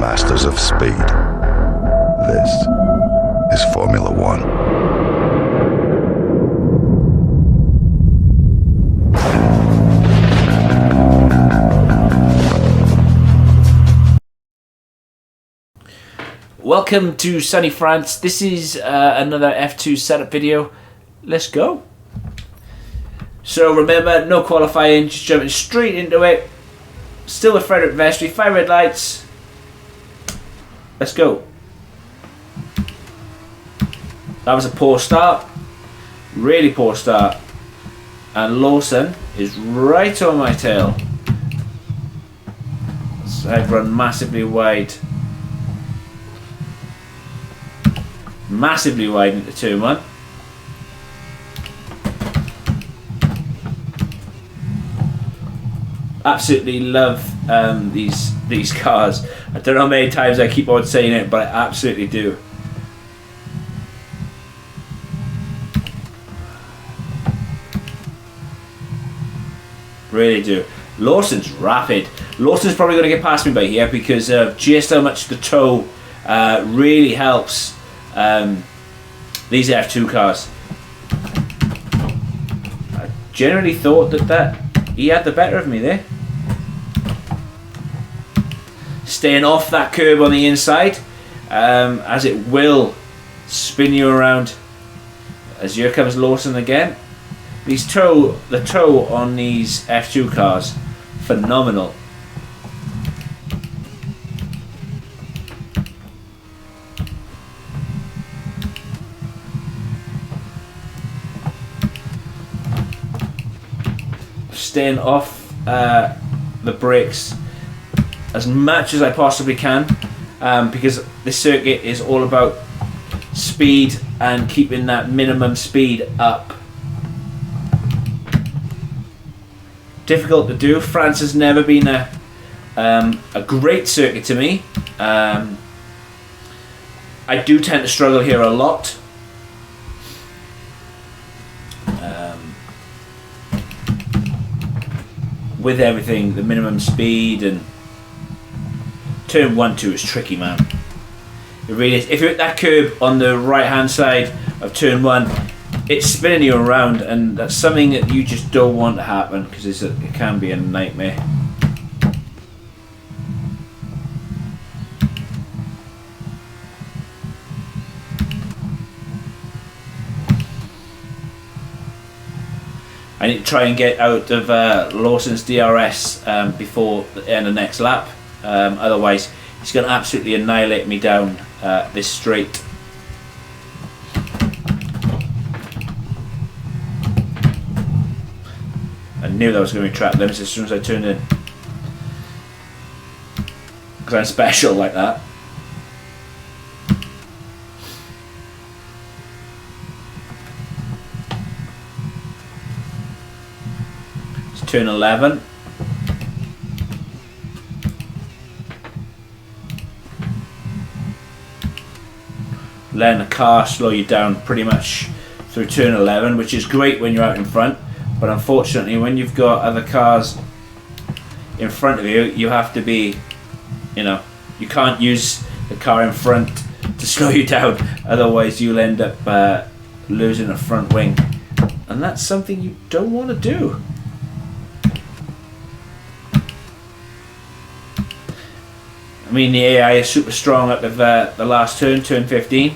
masters of speed. This is Formula One. Welcome to sunny France. This is another F2 setup video. Let's go. So remember, no qualifying, just jumping straight into it. Still with Frederick Vestry, 5 red lights. Let's go. That was a poor start. Really poor start. And Lawson is right on my tail. So I've run massively wide. Massively wide into turn 1. Absolutely love these cars. I don't know how many times I keep on saying it, but I absolutely do. Really do. Lawson's rapid. Lawson's probably going to get past me by here because of just how much the toe really helps these F2 cars. I generally thought that he had the better of me there. Staying off that curb on the inside, as it will spin you around. As here comes Lawson again. The toe on these F2 cars, phenomenal. Staying off the brakes as much as I possibly can, because this circuit is all about speed and keeping that minimum speed up. Difficult to do. France has never been a great circuit to me. I do tend to struggle here a lot. With everything, the minimum speed, and turn 1-2 is tricky, man. It really is. If you're at that curb on the right hand side of turn 1, it's spinning you around, and that's something that you just don't want to happen because it can be a nightmare. I need to try and get out of Lawson's DRS before the end of the next lap. Otherwise, he's going to absolutely annihilate me down this straight. I knew that was going to be track limits as soon as I turned in. Because I'm special like that. Turn 11. Letting the car slow you down pretty much through turn 11, which is great when you're out in front, but unfortunately when you've got other cars in front of you, you have to be, you can't use the car in front to slow you down, otherwise you'll end up losing a front wing, and that's something you don't want to do. I mean, the AI is super strong up of the last turn 15.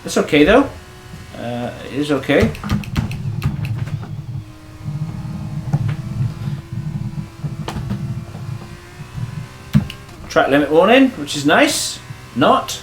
It's okay though. It is okay. Track limit warning, which is nice. Not.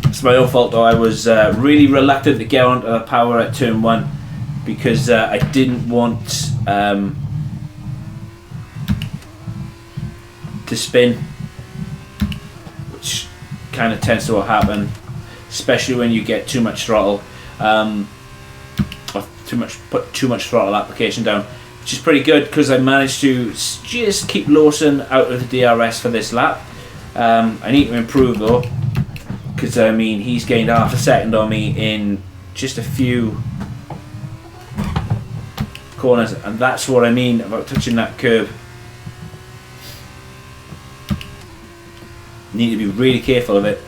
It's my own fault though. I was really reluctant to get onto the power at turn 1 because I didn't want to spin, which kind of tends to happen, especially when you get too much throttle, or put too much throttle application down, which is pretty good because I managed to just keep Lawson out of the DRS for this lap. I need to improve though, because I mean he's gained half a second on me in just a few corners, and that's what I mean about touching that curb. Need to be really careful of it.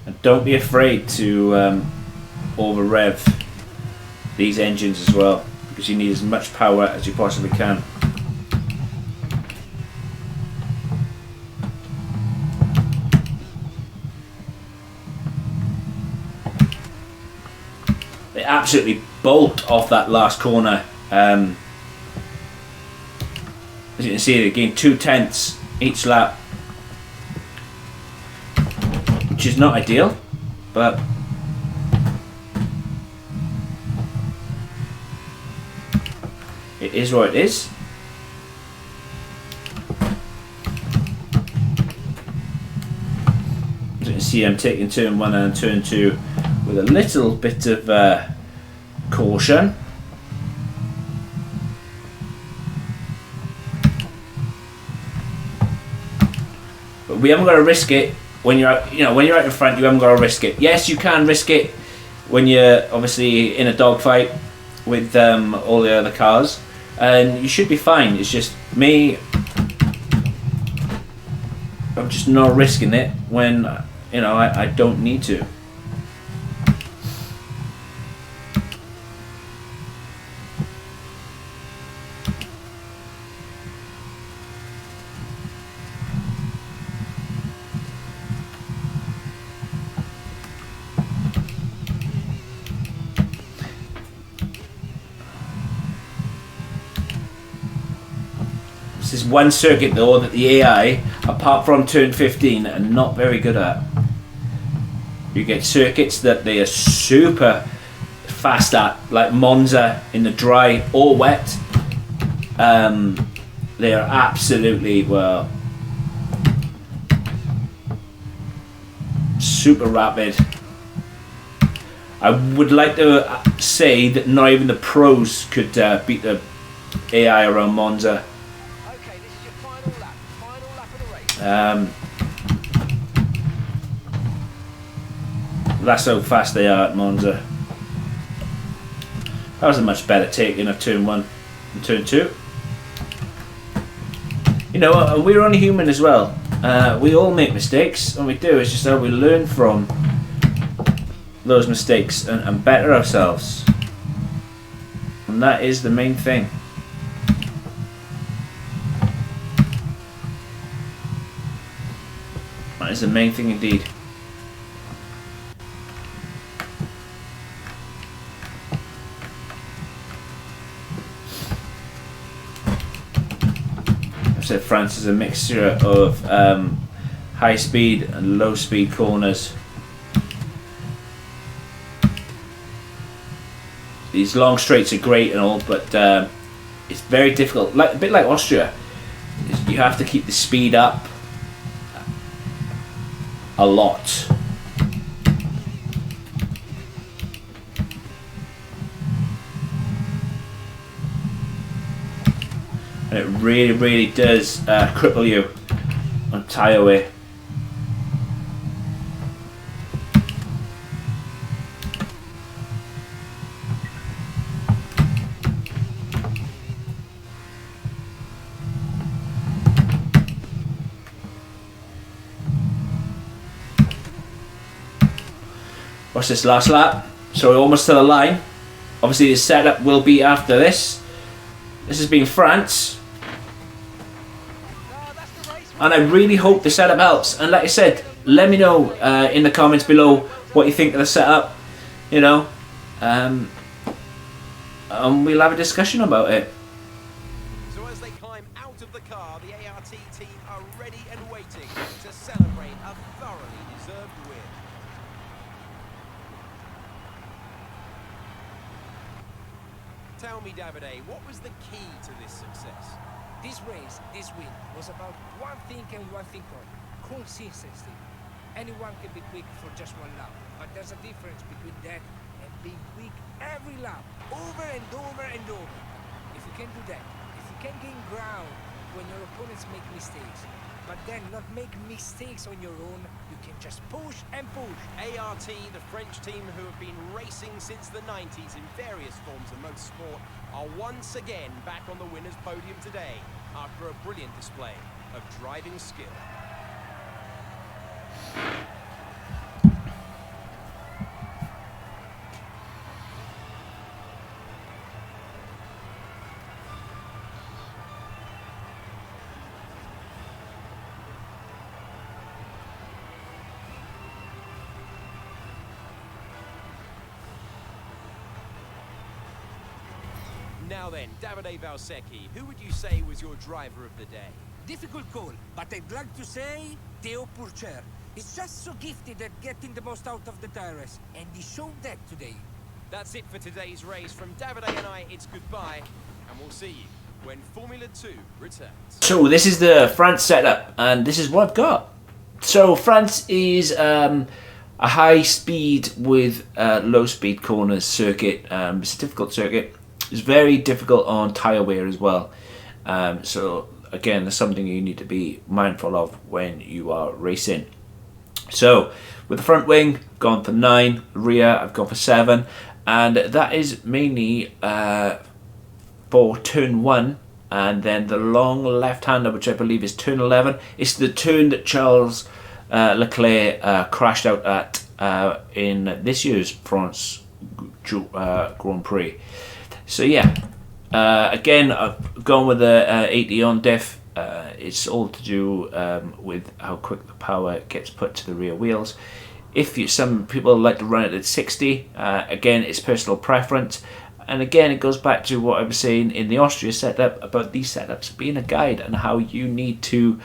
And don't be afraid to over rev these engines as well, because you need as much power as you possibly can. They absolutely bolt off that last corner. As you can see, they gain 2/10 each lap, which is not ideal, but it is what it is. As you can see, I'm taking turn 1 and turn 2 with a little bit of caution. But we haven't got to risk it when you're out, when you're out in front. You haven't got to risk it. Yes, you can risk it when you're obviously in a dogfight with all the other cars, and you should be fine. It's just me, I'm just not risking it when I don't need to. This is one circuit though that the AI, apart from turn 15, are not very good at. You get circuits that they are super fast at, like Monza in the dry or wet. They are absolutely, well, super rapid. I would like to say that not even the pros could beat the AI around Monza. That's how fast they are at Monza. That was a much better take in a turn 1 and turn 2. We're only human as well. We all make mistakes, and we do. It's just how we learn from those mistakes and better ourselves. And that is the main thing. That is the main thing indeed. I've said France is a mixture of high speed and low speed corners. These long straights are great and all, but it's very difficult. A bit like Austria, you have to keep the speed up a lot. And it really, really does cripple you on tyre wear. What's this last lap? So we're almost to the line. Obviously the setup will be after this. This has been France. And I really hope the setup helps. And like I said, let me know in the comments below what you think of the setup. And we'll have a discussion about it. So as they climb out of the car, the ART team are ready and waiting to celebrate a thoroughly deserved win. Tell me, Davide, what was the key to this success? This race, this win, was about one thing and one thing only: consistency. Anyone can be quick for just one lap, but there's a difference between that and being quick every lap, over and over and over. If you can do that, if you can gain ground when your opponents make mistakes. But then not make mistakes on your own. You can just push and push. ART, the French team who have been racing since the 90s in various forms of motorsport, are once again back on the winner's podium today after a brilliant display of driving skill. Now then, Davide Valsecchi, who would you say was your driver of the day? Difficult call, but I'd like to say Theo Pourchaire. He's just so gifted at getting the most out of the tires, and he showed that today. That's it for today's race. From Davide and I, it's goodbye, and we'll see you when Formula 2 returns. So this is the France setup, and this is what I've got. So France is a high speed with low speed corners circuit. It's a difficult circuit. It's very difficult on tyre wear as well. So again, that's something you need to be mindful of when you are racing. So with the front wing, I've gone for 9. Rear, I've gone for 7, and that is mainly for turn 1, and then the long left-hander, which I believe is turn 11. It's the turn that Charles Leclerc crashed out at in this year's France Grand Prix. So yeah, again, I've gone with the 80 on diff. It's all to do with how quick the power gets put to the rear wheels. Some people like to run it at 60, again, it's personal preference. And again, it goes back to what I was saying in the Austria setup about these setups being a guide and how you need to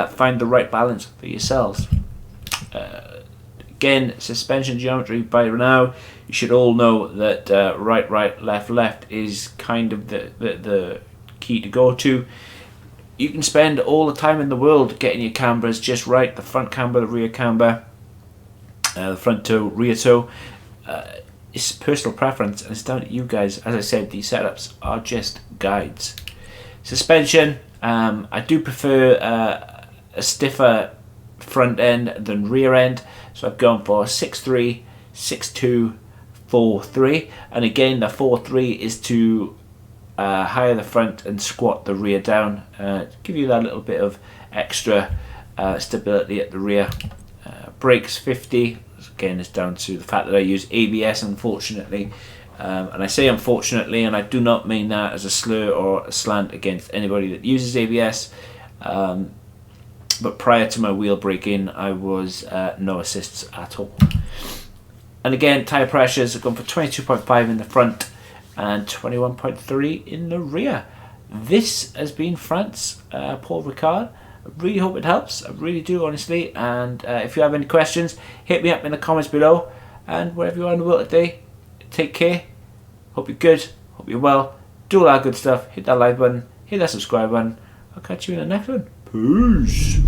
find the right balance for yourselves. Again, suspension geometry by now, you should all know that right, left is kind of the key to go to. You can spend all the time in the world getting your cambers just right, the front camber, the rear camber, the front toe, rear toe. It's personal preference, and it's down to you guys. As I said, these setups are just guides. Suspension, I do prefer a stiffer front end than rear end, so I've gone for 6.3, 6.2, 4.3, and again the 4.3 is to higher the front and squat the rear down, give you that little bit of extra stability at the rear. Brakes 50, again it's down to the fact that I use ABS, unfortunately, and I say unfortunately, and I do not mean that as a slur or a slant against anybody that uses ABS, but prior to my wheel braking I was no assists at all. And again, tyre pressures have gone for 22.5 in the front and 21.3 in the rear. This has been France, Paul Ricard. I really hope it helps, I really do, honestly, and if you have any questions, hit me up in the comments below, and wherever you are in the world today, take care, hope you're good, hope you're well, do all that good stuff, hit that like button, hit that subscribe button, I'll catch you in the next one, peace.